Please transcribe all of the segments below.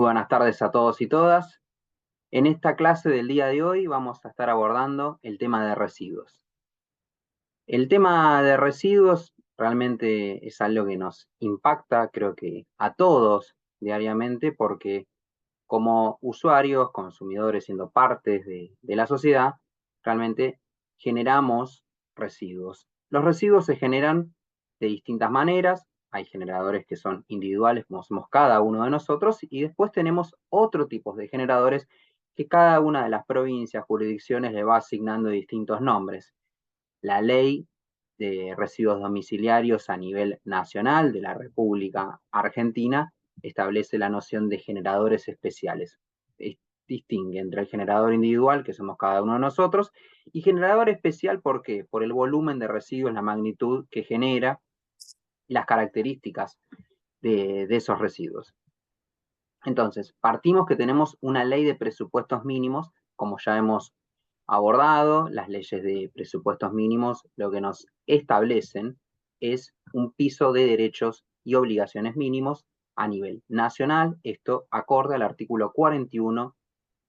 Buenas tardes a todos y todas. En esta clase del día de hoy vamos a estar abordando el tema de residuos. El tema de residuos realmente es algo que nos impacta, creo que a todos diariamente, porque como usuarios, consumidores, siendo partes de la sociedad, realmente generamos residuos. Los residuos se generan de distintas maneras. Hay generadores que son individuales, como somos cada uno de nosotros, y después tenemos otro tipo de generadores que cada una de las provincias, jurisdicciones le va asignando distintos nombres. La ley de residuos domiciliarios a nivel nacional de la República Argentina establece la noción de generadores especiales. Distingue entre el generador individual, que somos cada uno de nosotros, y generador especial, ¿por qué? Por el volumen de residuos, la magnitud que genera y las características de esos residuos. Entonces, partimos que tenemos una ley de presupuestos mínimos, como ya hemos abordado. Las leyes de presupuestos mínimos lo que nos establecen es un piso de derechos y obligaciones mínimos a nivel nacional, esto acorde al artículo 41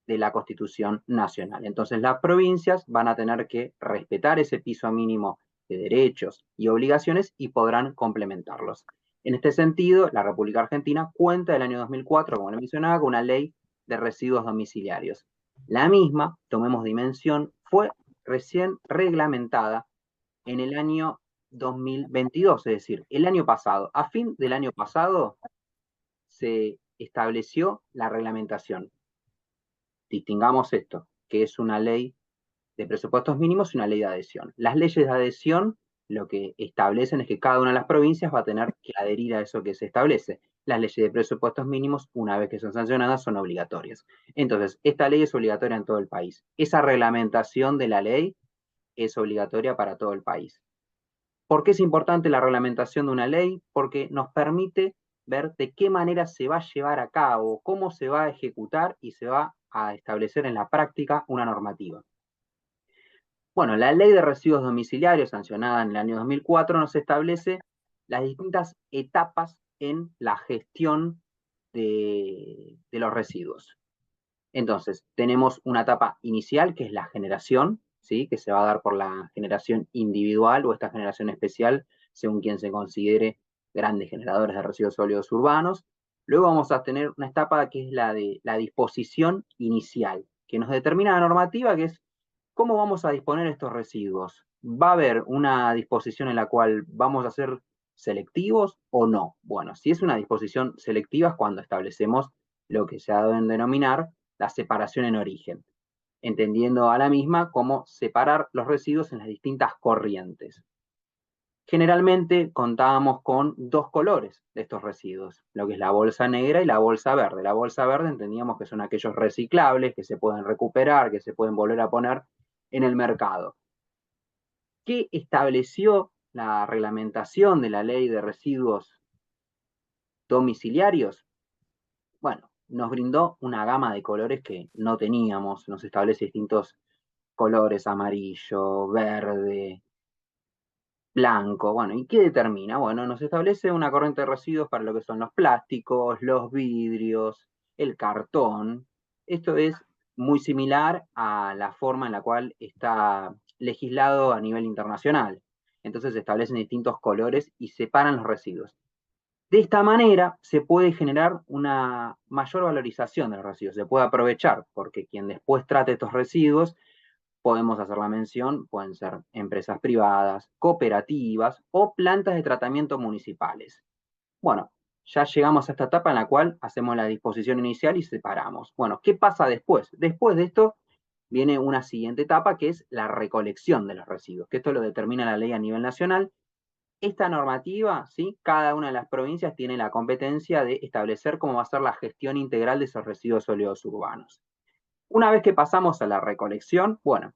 de la Constitución Nacional. Entonces las provincias van a tener que respetar ese piso mínimo de derechos y obligaciones y podrán complementarlos. En este sentido, la República Argentina cuenta del año 2004, como le mencionaba, con una ley de residuos domiciliarios. La misma, tomemos dimensión, fue recién reglamentada en el año 2022, es decir, el año pasado. A fin del año pasado se estableció la reglamentación. Distingamos esto, que es una ley de presupuestos mínimos y una ley de adhesión. Las leyes de adhesión lo que establecen es que cada una de las provincias va a tener que adherir a eso que se establece. Las leyes de presupuestos mínimos, una vez que son sancionadas, son obligatorias. Entonces, esta ley es obligatoria en todo el país. Esa reglamentación de la ley es obligatoria para todo el país. ¿Por qué es importante la reglamentación de una ley? Porque nos permite ver de qué manera se va a llevar a cabo, cómo se va a ejecutar y se va a establecer en la práctica una normativa. Bueno, la ley de residuos domiciliarios, sancionada en el año 2004, nos establece las distintas etapas en la gestión de los residuos. Entonces, tenemos una etapa inicial, que es la generación, ¿sí? Que se va a dar por la generación individual o esta generación especial, según quien se considere grandes generadores de residuos sólidos urbanos. Luego vamos a tener una etapa que es la de la disposición inicial, que nos determina la normativa, que es cómo vamos a disponer estos residuos. ¿Va a haber una disposición en la cual vamos a ser selectivos o no? Bueno, si es una disposición selectiva es cuando establecemos lo que se ha de denominar la separación en origen, entendiendo a la misma como separar los residuos en las distintas corrientes. Generalmente contábamos con dos colores de estos residuos, lo que es la bolsa negra y la bolsa verde. La bolsa verde entendíamos que son aquellos reciclables que se pueden recuperar, que se pueden volver a poner en el mercado. ¿Qué estableció la reglamentación de la ley de residuos domiciliarios? Bueno, nos brindó una gama de colores que no teníamos, nos establece distintos colores, amarillo, verde, blanco. Bueno, ¿y qué determina? Bueno, nos establece una corriente de residuos para lo que son los plásticos, los vidrios, el cartón. Esto es muy similar a la forma en la cual está legislado a nivel internacional. Entonces se establecen distintos colores y separan los residuos. De esta manera se puede generar una mayor valorización de los residuos, se puede aprovechar, porque quien después trate estos residuos, podemos hacer la mención, pueden ser empresas privadas, cooperativas o plantas de tratamiento municipales. Bueno, ya llegamos a esta etapa en la cual hacemos la disposición inicial y separamos. Bueno, ¿qué pasa después? Después de esto viene una siguiente etapa que es la recolección de los residuos, que esto lo determina la ley a nivel nacional. Esta normativa, ¿sí? Cada una de las provincias tiene la competencia de establecer cómo va a ser la gestión integral de esos residuos sólidos urbanos. Una vez que pasamos a la recolección, bueno,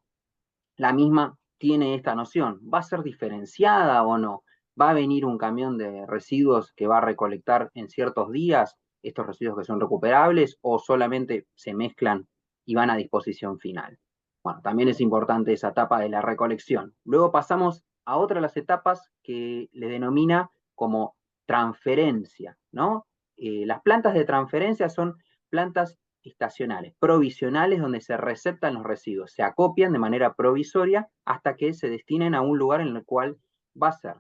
la misma tiene esta noción. ¿Va a ser diferenciada o no? ¿Va a venir un camión de residuos que va a recolectar en ciertos días estos residuos que son recuperables o solamente se mezclan y van a disposición final? Bueno, también es importante esa etapa de la recolección. Luego pasamos a otra de las etapas que le denomina como transferencia, ¿no? Las plantas de transferencia son plantas estacionales, provisionales, donde se receptan los residuos, se acopian de manera provisoria hasta que se destinen a un lugar en el cual va a ser.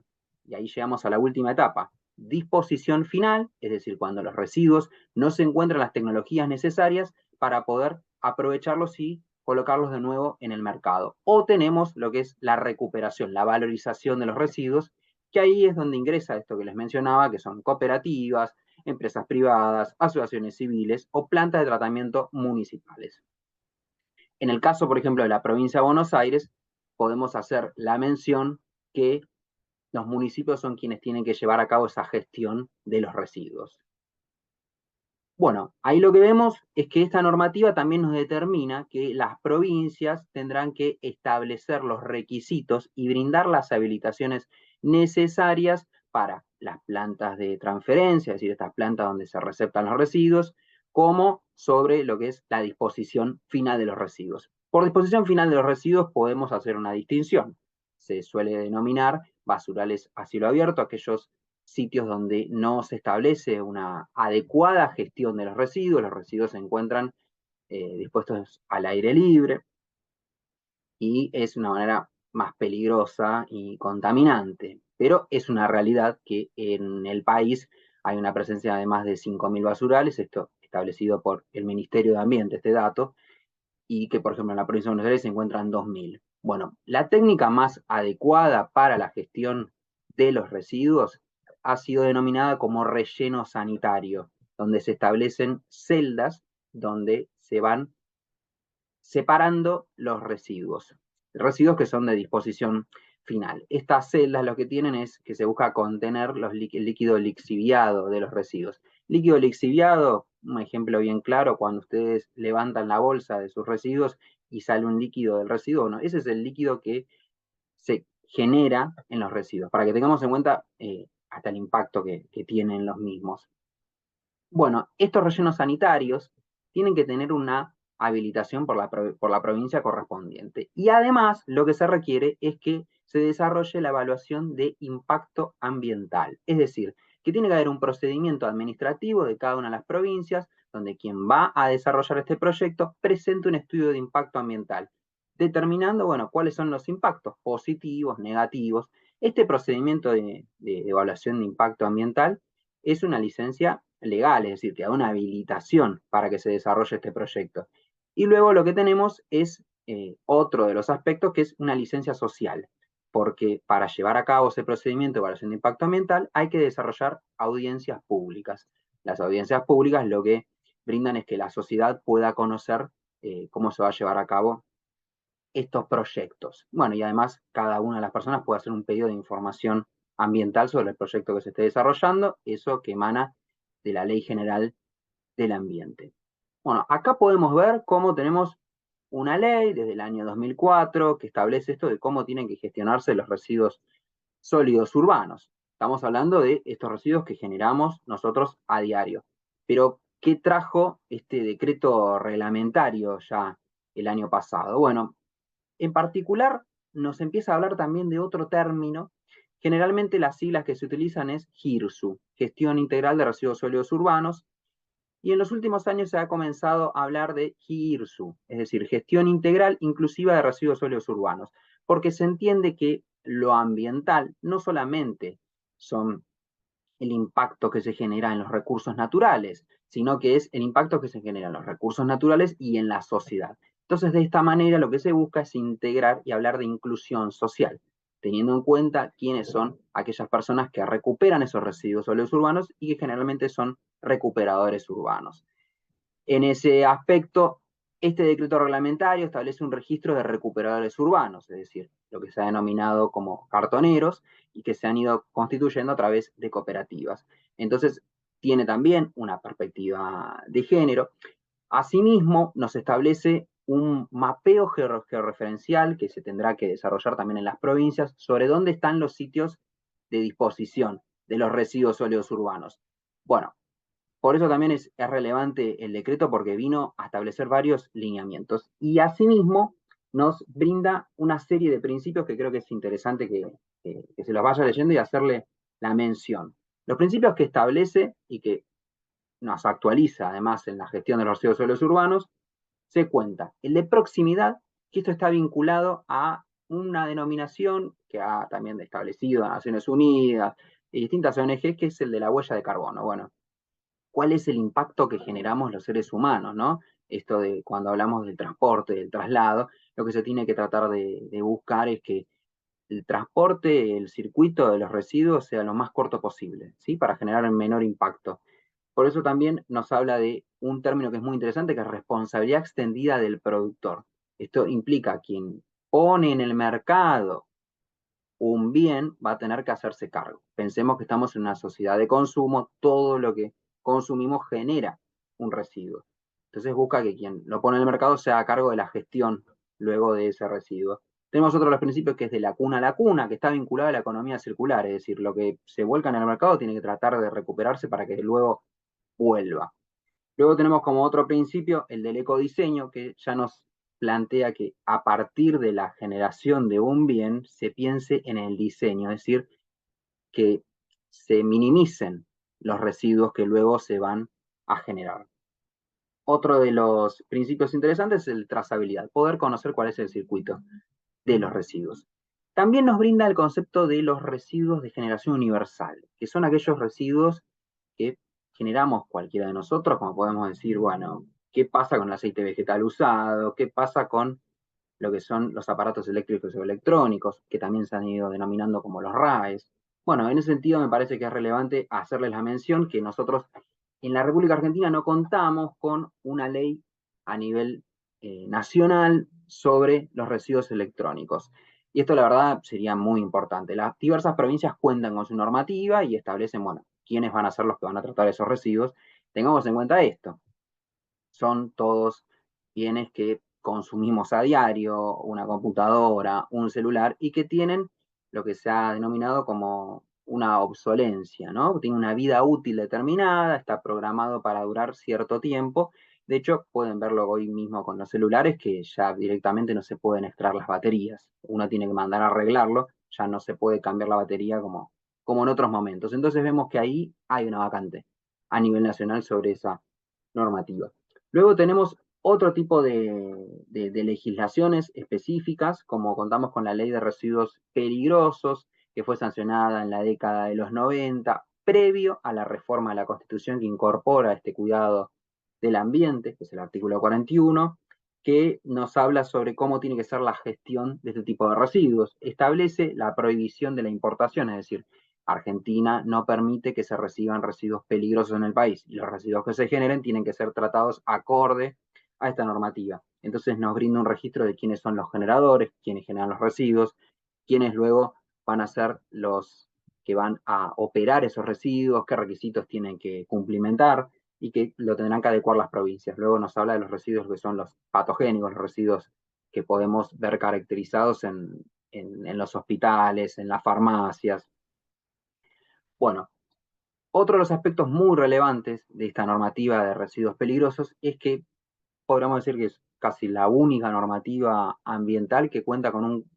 Y ahí llegamos a la última etapa, disposición final, es decir, cuando los residuos no se encuentran las tecnologías necesarias para poder aprovecharlos y colocarlos de nuevo en el mercado. O tenemos lo que es la recuperación, la valorización de los residuos, que ahí es donde ingresa esto que les mencionaba, que son cooperativas, empresas privadas, asociaciones civiles o plantas de tratamiento municipales. En el caso, por ejemplo, de la provincia de Buenos Aires, podemos hacer la mención que los municipios son quienes tienen que llevar a cabo esa gestión de los residuos. Bueno, ahí lo que vemos es que esta normativa también nos determina que las provincias tendrán que establecer los requisitos y brindar las habilitaciones necesarias para las plantas de transferencia, es decir, estas plantas donde se receptan los residuos, como sobre lo que es la disposición final de los residuos. Por disposición final de los residuos podemos hacer una distinción. Se suele denominar basurales a cielo abierto, aquellos sitios donde no se establece una adecuada gestión de los residuos se encuentran dispuestos al aire libre y es una manera más peligrosa y contaminante, pero es una realidad que en el país hay una presencia de más de 5.000 basurales, esto establecido por el Ministerio de Ambiente, este dato, y que por ejemplo en la provincia de Buenos Aires se encuentran 2.000. Bueno, la técnica más adecuada para la gestión de los residuos ha sido denominada como relleno sanitario, donde se establecen celdas donde se van separando los residuos que son de disposición final. Estas celdas lo que tienen es que se busca contener el líquido lixiviado de los residuos. Líquido lixiviado, un ejemplo bien claro, cuando ustedes levantan la bolsa de sus residuos y sale un líquido del residuo, bueno, ese es el líquido que se genera en los residuos, para que tengamos en cuenta hasta el impacto que tienen los mismos. Bueno, estos rellenos sanitarios tienen que tener una habilitación por la provincia correspondiente. Y además, lo que se requiere es que se desarrolle la evaluación de impacto ambiental. Es decir, que tiene que haber un procedimiento administrativo de cada una de las provincias donde quien va a desarrollar este proyecto presente un estudio de impacto ambiental, determinando, bueno, cuáles son los impactos positivos, negativos. Este procedimiento de evaluación de impacto ambiental es una licencia legal, es decir, que da una habilitación para que se desarrolle este proyecto. Y luego lo que tenemos es otro de los aspectos que es una licencia social, porque para llevar a cabo ese procedimiento de evaluación de impacto ambiental hay que desarrollar audiencias públicas. Las audiencias públicas lo que brindan es que la sociedad pueda conocer cómo se va a llevar a cabo estos proyectos. Bueno, y además cada una de las personas puede hacer un pedido de información ambiental sobre el proyecto que se esté desarrollando, eso que emana de la Ley General del Ambiente. Bueno, acá podemos ver cómo tenemos una ley desde el año 2004 que establece esto de cómo tienen que gestionarse los residuos sólidos urbanos. Estamos hablando de estos residuos que generamos nosotros a diario. Pero, ¿qué trajo este decreto reglamentario ya el año pasado? Bueno, en particular, nos empieza a hablar también de otro término. Generalmente las siglas que se utilizan es GIRSU, Gestión Integral de Residuos Sólidos Urbanos, y en los últimos años se ha comenzado a hablar de GIRSU, es decir, Gestión Integral Inclusiva de Residuos Sólidos Urbanos, porque se entiende que lo ambiental no solamente son el impacto que se genera en los recursos naturales, sino que es el impacto que se genera en los recursos naturales y en la sociedad. Entonces, de esta manera, lo que se busca es integrar y hablar de inclusión social, teniendo en cuenta quiénes son aquellas personas que recuperan esos residuos sólidos urbanos y que generalmente son recuperadores urbanos. En ese aspecto, este decreto reglamentario establece un registro de recuperadores urbanos, es decir, lo que se ha denominado como cartoneros y que se han ido constituyendo a través de cooperativas. Entonces, tiene también una perspectiva de género. Asimismo, nos establece un mapeo georreferencial que se tendrá que desarrollar también en las provincias sobre dónde están los sitios de disposición de los residuos sólidos urbanos. Bueno, por eso también es relevante el decreto porque vino a establecer varios lineamientos y asimismo nos brinda una serie de principios que creo que es interesante que se los vaya leyendo y hacerle la mención. Los principios que establece y que nos actualiza además en la gestión de los residuos sólidos urbanos, se cuenta el de proximidad, que esto está vinculado a una denominación que ha también establecido Naciones Unidas y distintas ONG, que es el de la huella de carbono. Bueno, ¿cuál es el impacto que generamos los seres humanos, ¿no? Esto de cuando hablamos del transporte, del traslado, lo que se tiene que tratar de buscar es que el transporte, el circuito de los residuos sea lo más corto posible, ¿sí? Para generar el menor impacto. Por eso también nos habla de un término que es muy interesante, que es responsabilidad extendida del productor. Esto implica quien pone en el mercado un bien va a tener que hacerse cargo. Pensemos que estamos en una sociedad de consumo, todo lo que consumimos genera un residuo. Entonces busca que quien lo pone en el mercado sea a cargo de la gestión luego de ese residuo. Tenemos otro de los principios que es de la cuna a la cuna, que está vinculado a la economía circular, es decir, lo que se vuelca en el mercado tiene que tratar de recuperarse para que luego vuelva. Luego tenemos como otro principio el del ecodiseño, que ya nos plantea que a partir de la generación de un bien se piense en el diseño, es decir, que se minimicen los residuos que luego se van a generar. Otro de los principios interesantes es el trazabilidad, poder conocer cuál es el circuito de los residuos. También nos brinda el concepto de los residuos de generación universal, que son aquellos residuos que generamos cualquiera de nosotros, como podemos decir, bueno, ¿qué pasa con el aceite vegetal usado? ¿Qué pasa con lo que son los aparatos eléctricos o electrónicos, que también se han ido denominando como los RAEs? Bueno, en ese sentido me parece que es relevante hacerles la mención que nosotros en la República Argentina no contamos con una ley a nivel nacional sobre los residuos electrónicos. Y esto la verdad sería muy importante. Las diversas provincias cuentan con su normativa y establecen, bueno, quiénes van a ser los que van a tratar esos residuos. Tengamos en cuenta esto. Son todos bienes que consumimos a diario, una computadora, un celular, y que tienen lo que se ha denominado como una obsolencia, ¿no? Tiene una vida útil determinada, está programado para durar cierto tiempo. De hecho, pueden verlo hoy mismo con los celulares, que ya directamente no se pueden extraer las baterías. Uno tiene que mandar a arreglarlo, ya no se puede cambiar la batería como en otros momentos. Entonces vemos que ahí hay una vacante a nivel nacional sobre esa normativa. Luego tenemos otro tipo de legislaciones específicas, como contamos con la ley de residuos peligrosos, que fue sancionada en la década de los 90, previo a la reforma de la Constitución que incorpora este cuidado del ambiente, que es el artículo 41, que nos habla sobre cómo tiene que ser la gestión de este tipo de residuos. Establece la prohibición de la importación, es decir, Argentina no permite que se reciban residuos peligrosos en el país y los residuos que se generen tienen que ser tratados acorde a esta normativa. Entonces nos brinda un registro de quiénes son los generadores, quiénes generan los residuos, quiénes luego van a ser los que van a operar esos residuos, qué requisitos tienen que cumplimentar y que lo tendrán que adecuar las provincias. Luego nos habla de los residuos que son los patogénicos, los residuos que podemos ver caracterizados en los hospitales, en las farmacias. Bueno, otro de los aspectos muy relevantes de esta normativa de residuos peligrosos es que podríamos decir que es casi la única normativa ambiental que cuenta con un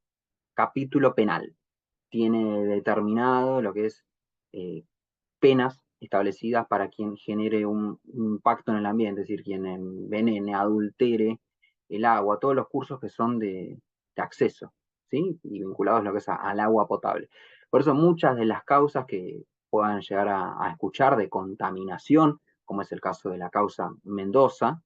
capítulo penal. Tiene determinado lo que es eh, penas establecidas para quien genere un impacto en el ambiente, es decir, quien envenene, adultere el agua, todos los cursos que son de acceso, ¿sí? Y vinculados a lo que es al agua potable. Por eso muchas de las causas que puedan llegar a escuchar de contaminación, como es el caso de la causa Mendoza,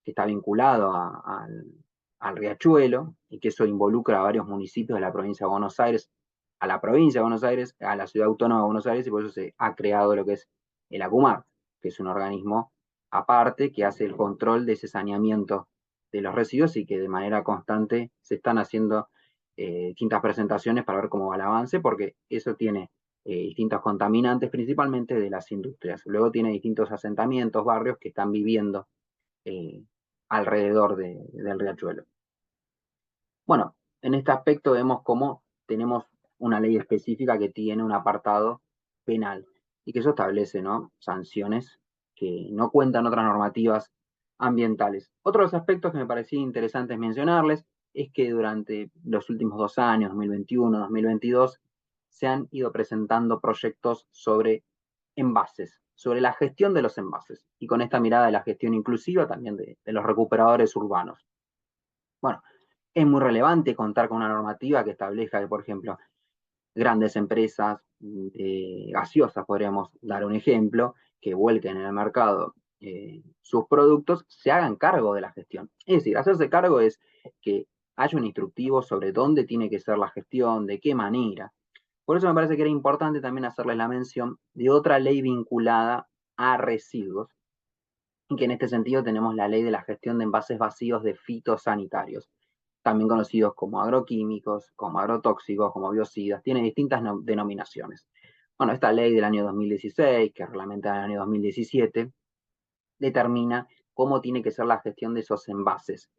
que está vinculado al riachuelo y que eso involucra a varios municipios de la provincia de Buenos Aires, a la provincia de Buenos Aires, a la ciudad autónoma de Buenos Aires, y por eso se ha creado lo que es el ACUMAR, que es un organismo aparte que hace el control de ese saneamiento de los residuos y que de manera constante se están haciendo distintas presentaciones para ver cómo va el avance, porque eso tiene distintos contaminantes, principalmente de las industrias. Luego tiene distintos asentamientos, barrios que están viviendo eh, alrededor del riachuelo. Bueno, en este aspecto vemos cómo tenemos una ley específica que tiene un apartado penal y que eso establece, ¿no?, sanciones que no cuentan otras normativas ambientales. Otros aspectos que me parecía interesantes mencionarles es que durante los últimos 2 años, 2021, 2022, se han ido presentando proyectos sobre envases, sobre la gestión de los envases, y con esta mirada de la gestión inclusiva también de los recuperadores urbanos. Bueno, es muy relevante contar con una normativa que establezca que, por ejemplo, grandes empresas gaseosas, podríamos dar un ejemplo, que vuelquen en el mercado sus productos, se hagan cargo de la gestión. Es decir, hacerse cargo es que haya un instructivo sobre dónde tiene que ser la gestión, de qué manera. Por eso me parece que era importante también hacerles la mención de otra ley vinculada a residuos, y que en este sentido tenemos la ley de la gestión de envases vacíos de fitosanitarios, también conocidos como agroquímicos, como agrotóxicos, como biocidas, tiene distintas denominaciones. Bueno, esta ley del año 2016, que reglamenta el año 2017, determina cómo tiene que ser la gestión de esos envases.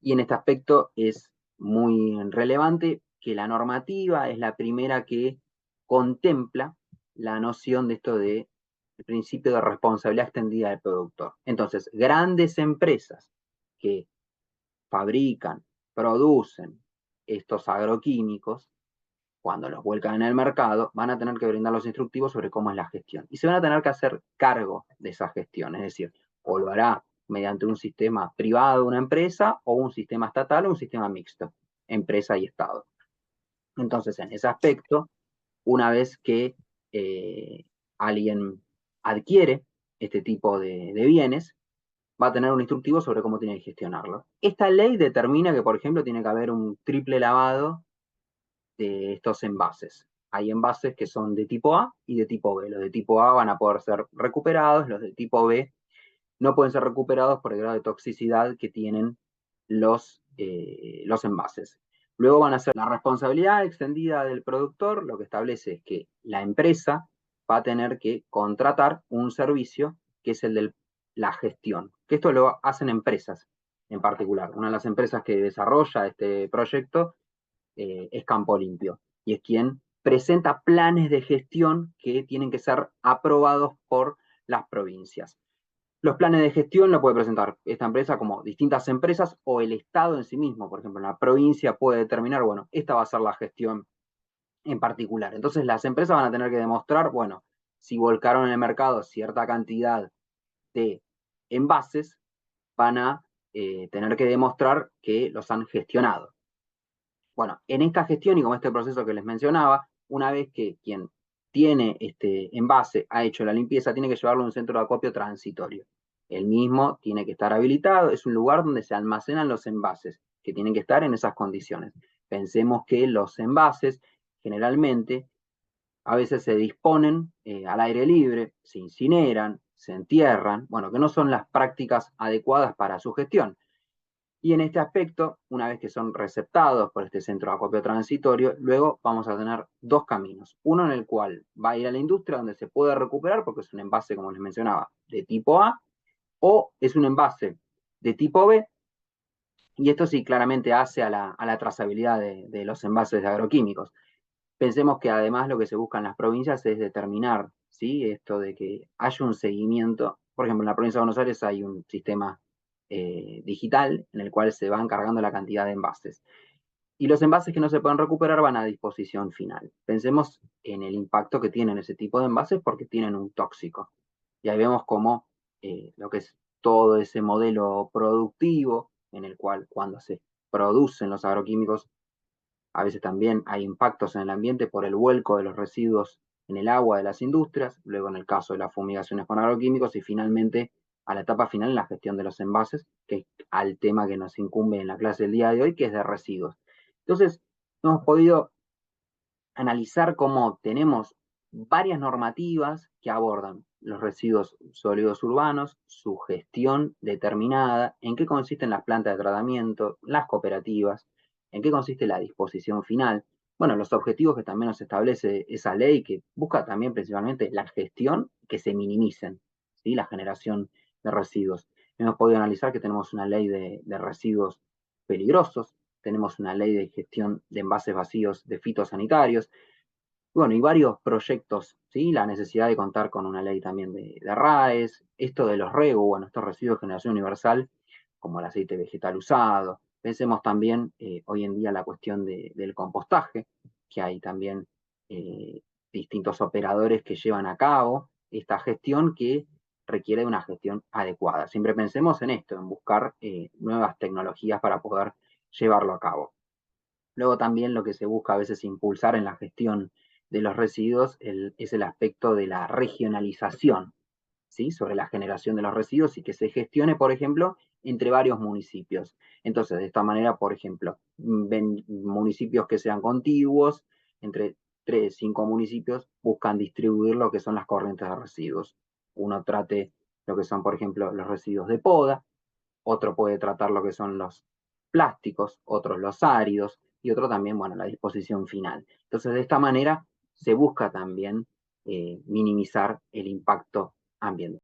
Y en este aspecto es muy relevante que la normativa es la primera que contempla la noción de esto de el principio de responsabilidad extendida del productor. Entonces, grandes empresas que fabrican, producen estos agroquímicos, cuando los vuelcan en el mercado, van a tener que brindar los instructivos sobre cómo es la gestión. Y se van a tener que hacer cargo de esa gestión, es decir, o lo hará mediante un sistema privado, una empresa, o un sistema estatal o un sistema mixto, empresa y Estado. Entonces, en ese aspecto, una vez que alguien adquiere este tipo de bienes, va a tener un instructivo sobre cómo tiene que gestionarlo. Esta ley determina que, por ejemplo, tiene que haber un triple lavado de estos envases. Hay envases que son de tipo A y de tipo B. Los de tipo A van a poder ser recuperados, los de tipo B no pueden ser recuperados por el grado de toxicidad que tienen los envases. Luego van a ser la responsabilidad extendida del productor, lo que establece es que la empresa va a tener que contratar un servicio que es el de la gestión, que esto lo hacen empresas en particular. Una de las empresas que desarrolla este proyecto es Campo Limpio, y es quien presenta planes de gestión que tienen que ser aprobados por las provincias. Los planes de gestión lo puede presentar esta empresa como distintas empresas o el Estado en sí mismo. Por ejemplo, la provincia puede determinar, bueno, esta va a ser la gestión en particular. Entonces las empresas van a tener que demostrar, bueno, si volcaron en el mercado cierta cantidad de envases, van a tener que demostrar que los han gestionado. Bueno, en esta gestión y como este proceso que les mencionaba, una vez que quien tiene este envase ha hecho la limpieza, tiene que llevarlo a un centro de acopio transitorio. El mismo tiene que estar habilitado, es un lugar donde se almacenan los envases, que tienen que estar en esas condiciones. Pensemos que los envases generalmente a veces se disponen al aire libre, se incineran, se entierran, bueno, que no son las prácticas adecuadas para su gestión. Y en este aspecto, una vez que son receptados por este centro de acopio transitorio, luego vamos a tener dos caminos. Uno en el cual va a ir a la industria donde se puede recuperar, porque es un envase, como les mencionaba, de tipo A, o es un envase de tipo B, y esto sí claramente hace a la trazabilidad de los envases de agroquímicos. Pensemos que además lo que se busca en las provincias es determinar, ¿sí? Esto de que haya un seguimiento. Por ejemplo, en la provincia de Buenos Aires hay un sistema digital en el cual se van cargando la cantidad de envases. Y los envases que no se pueden recuperar van a disposición final. Pensemos en el impacto que tienen ese tipo de envases porque tienen un tóxico. Y ahí vemos cómo lo que es todo ese modelo productivo en el cual cuando se producen los agroquímicos a veces también hay impactos en el ambiente por el vuelco de los residuos en el agua de las industrias, luego en el caso de las fumigaciones con agroquímicos y finalmente a la etapa final en la gestión de los envases, que es al tema que nos incumbe en la clase del día de hoy, que es de residuos. Entonces, hemos podido analizar cómo tenemos varias normativas que abordan los residuos sólidos urbanos, su gestión determinada, en qué consisten las plantas de tratamiento, las cooperativas, en qué consiste la disposición final. Bueno, los objetivos que también nos establece esa ley, que busca también principalmente la gestión, que se minimicen, ¿sí? La generación de residuos. Hemos podido analizar que tenemos una ley de residuos peligrosos, tenemos una ley de gestión de envases vacíos de fitosanitarios, bueno, y varios proyectos, ¿sí? La necesidad de contar con una ley también de RAES, esto de los REU, bueno, estos residuos de generación universal, como el aceite vegetal usado. Pensemos también hoy en día la cuestión del compostaje, que hay también distintos operadores que llevan a cabo esta gestión que requiere de una gestión adecuada. Siempre pensemos en esto, en buscar nuevas tecnologías para poder llevarlo a cabo. Luego también lo que se busca a veces impulsar en la gestión de los residuos es el aspecto de la regionalización, ¿sí? Sobre la generación de los residuos y que se gestione, por ejemplo, entre varios municipios. Entonces, de esta manera, por ejemplo, municipios que sean contiguos, entre 3, 5 municipios, buscan distribuir lo que son las corrientes de residuos. Uno trate lo que son, por ejemplo, los residuos de poda, otro puede tratar lo que son los plásticos, otros los áridos y otro también, bueno, la disposición final. Entonces, de esta manera se busca también minimizar el impacto ambiental.